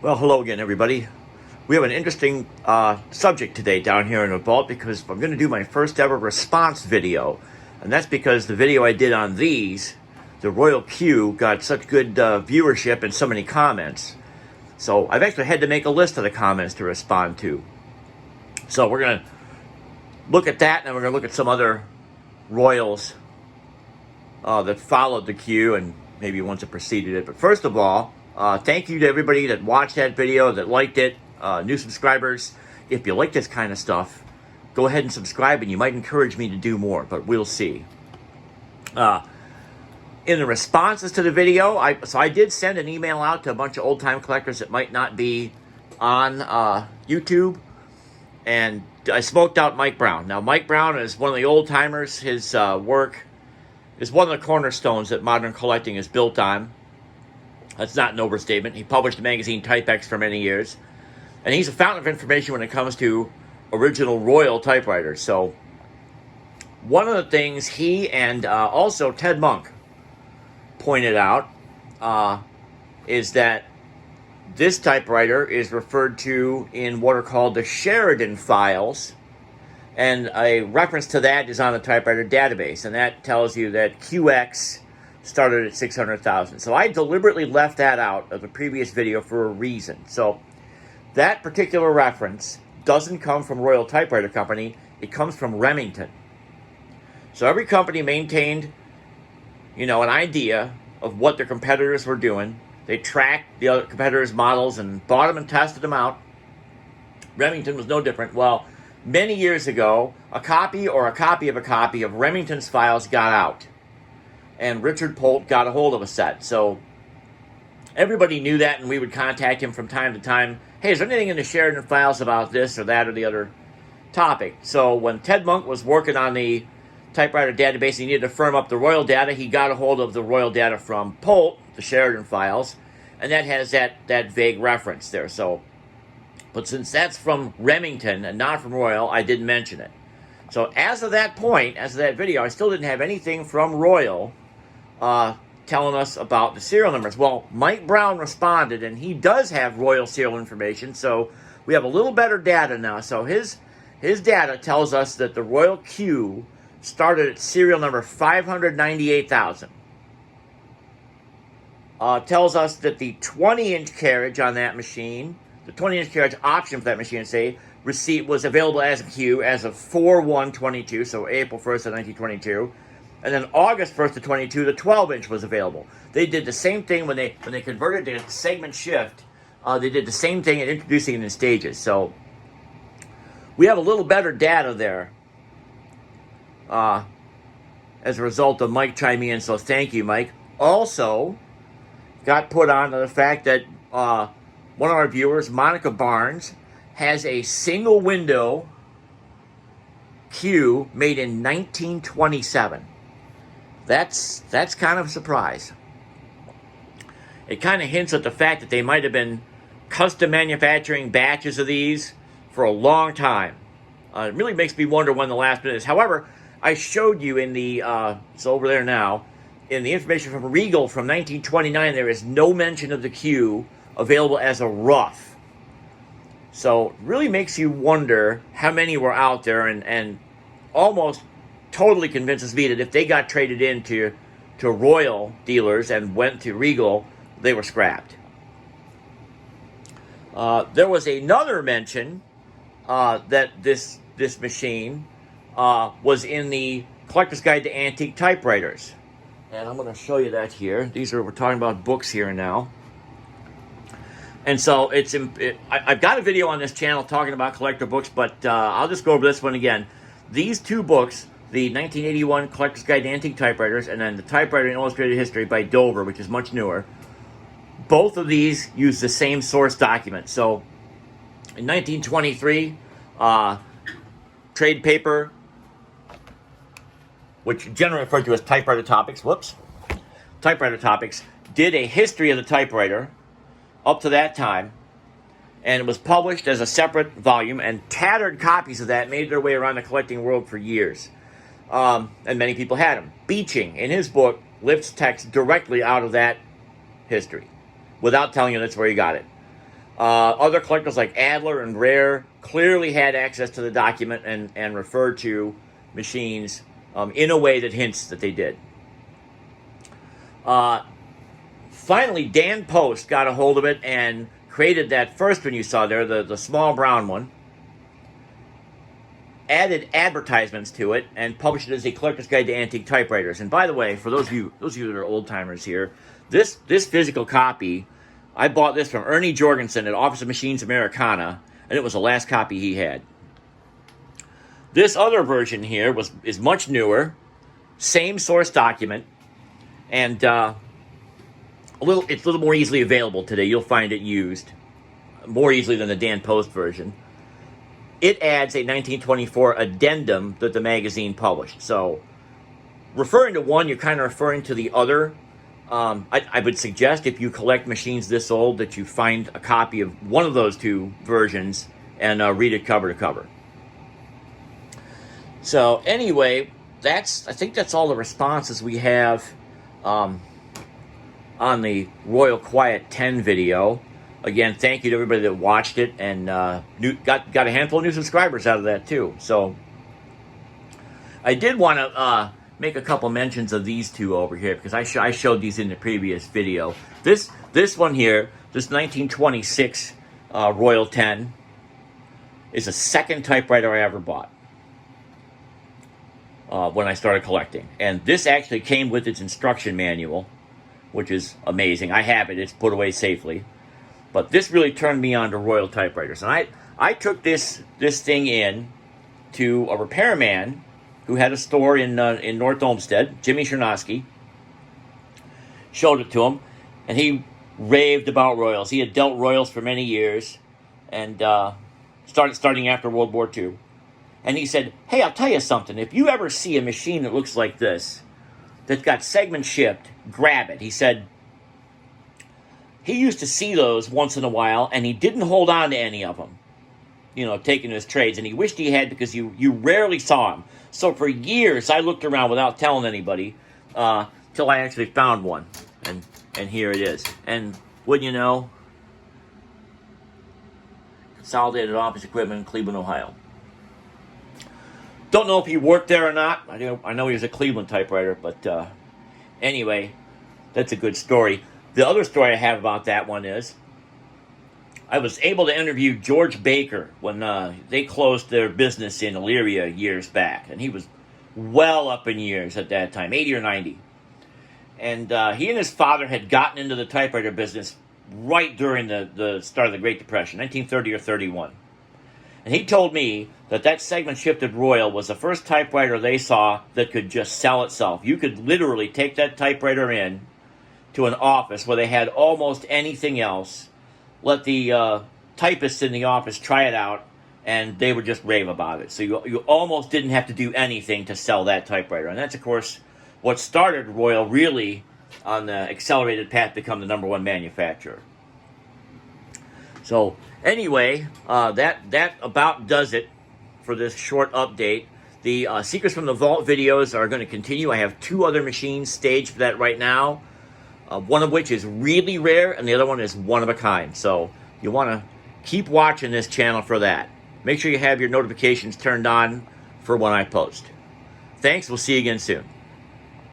Well, hello again, everybody. We have an interesting subject today down here in the vault because I'm going to do my first ever response video. And that's because the video I did on these, the Royal Q, got such good viewership and so many comments. So I've actually had to make a list of the comments to respond to. So we're going to look at that, and then we're going to look at some other Royals that followed the Q and maybe ones that preceded it. But first of all, thank you to everybody that watched that video, that liked it, new subscribers. If you like this kind of stuff, go ahead and subscribe, and you might encourage me to do more, but we'll see. In the responses to the video, I did send an email out to a bunch of old-time collectors that might not be on YouTube, and I smoked out Mike Brown. Now, Mike Brown is one of the old-timers. His work is one of the cornerstones that modern collecting is built on. That's not an overstatement. He published the magazine Type X for many years. And he's a fountain of information when it comes to original Royal typewriters. So one of the things he and also Ted Monk pointed out is that this typewriter is referred to in what are called the Sheridan files. And a reference to that is on the typewriter database. And that tells you that QX started at 600,000. So I deliberately left that out of the previous video for a reason. So that particular reference doesn't come from Royal Typewriter Company. It comes from Remington. So every company maintained, an idea of what their competitors were doing. They tracked the other competitors' models and bought them and tested them out. Remington was no different. Well, many years ago, a copy of a copy of Remington's files got out. And Richard Polt got a hold of a set. So everybody knew that, and we would contact him from time to time. Hey, is there anything in the Sheridan files about this or that or the other topic? So when Ted Monk was working on the typewriter database, he needed to firm up the Royal data. He got a hold of the Royal data from Polt, the Sheridan files, and that has that vague reference there. So, but since that's from Remington and not from Royal, I didn't mention it. So as of that point, as of that video, I still didn't have anything from Royal telling us about the serial numbers. Well, Mike Brown responded, and he does have Royal serial information, so we have a little better data now. So his data tells us that the Royal Q started at serial number 598,000. Tells us that the 20-inch carriage on that machine, the 20-inch carriage option for that machine, receipt was available as a Q as of 4/1/22, so April 1st of 1922. And then August 1st of 22, the 12-inch was available. They did the same thing when they converted to segment shift. They did the same thing in introducing it in stages. So we have a little better data there as a result of Mike chiming in. So thank you, Mike. Also got put on to the fact that one of our viewers, Monica Barnes, has a single window Q made in 1927. That's kind of a surprise. It kind of hints at the fact that they might have been custom manufacturing batches of these for a long time. It really makes me wonder when the last bit is. However, I showed you in the, it's over there now, in the information from Regal from 1929, there is no mention of the Q available as a rough. So it really makes you wonder how many were out there, and almost totally convinces me that if they got traded into Royal dealers and went to Regal, they were scrapped. There was another mention that this machine was in the Collector's Guide to Antique Typewriters. And I'm going to show you that here. We're talking about books here now. And so I've got a video on this channel talking about collector books, but I'll just go over this one again. These two books, the 1981 Collector's Guide to Antique Typewriters and then the Typewriter in Illustrated History by Dover, which is much newer, both of these use the same source document. So in 1923, trade paper, which generally referred to as Typewriter Topics, Typewriter Topics, did a history of the typewriter up to that time, and it was published as a separate volume, and tattered copies of that made their way around the collecting world for years. And many people had them. Beeching, in his book, lifts text directly out of that history without telling you that's where he got it. Other collectors like Adler and Rare clearly had access to the document and referred to machines in a way that hints that they did. Finally, Dan Post got a hold of it and created that first one you saw there, the small brown one, added advertisements to it, and published it as a collector's guide to antique typewriters. And by the way, for those of you that are old timers here, this physical copy, I bought this from Ernie Jorgensen at Office of Machines Americana, and it was the last copy he had. This other version here is much newer, same source document, and it's a little more easily available today. You'll find it used more easily than the Dan Post version. It adds a 1924 addendum that the magazine published. So, referring to one, you're kind of referring to the other. I would suggest if you collect machines this old that you find a copy of one of those two versions and read it cover to cover. So anyway, I think that's all the responses we have on the Royal Quiet 10 video. Again, thank you to everybody that watched it, and got a handful of new subscribers out of that too. So I did want to make a couple mentions of these two over here, because I showed these in the previous video. This one here, this 1926 Royal 10, is the second typewriter I ever bought when I started collecting. And this actually came with its instruction manual, which is amazing. I have it. It's put away safely. But this really turned me on to Royal typewriters. And I took this thing in to a repairman who had a store in North Olmsted, Jimmy Chernosky. Showed it to him, and he raved about Royals. He had dealt Royals for many years, and starting after World War II. And he said, "Hey, I'll tell you something. If you ever see a machine that looks like this, that's got segment shift, grab it." He said he used to see those once in a while, and he didn't hold on to any of them, taking his trades, and he wished he had, because you rarely saw them. So for years, I looked around without telling anybody till I actually found one, and here it is. And wouldn't you know, Consolidated Office Equipment in Cleveland, Ohio. Don't know if he worked there or not. I know he was a Cleveland typewriter, but anyway, that's a good story. The other story I have about that one is I was able to interview George Baker when they closed their business in Elyria years back. And he was well up in years at that time, 80 or 90. And he and his father had gotten into the typewriter business right during the start of the Great Depression, 1930 or 31. And he told me that segment shifted Royal was the first typewriter they saw that could just sell itself. You could literally take that typewriter in to an office where they had almost anything else, let the typists in the office try it out, and they would just rave about it. So you almost didn't have to do anything to sell that typewriter. And that's, of course, what started Royal really on the accelerated path to become the #1 manufacturer. So anyway, that about does it for this short update. The Secrets from the Vault videos are going to continue. I have 2 other machines staged for that right now. One of which is really rare, and the other one is one of a kind. So you want to keep watching this channel for that. Make sure you have your notifications turned on for when I post. Thanks. We'll see you again soon.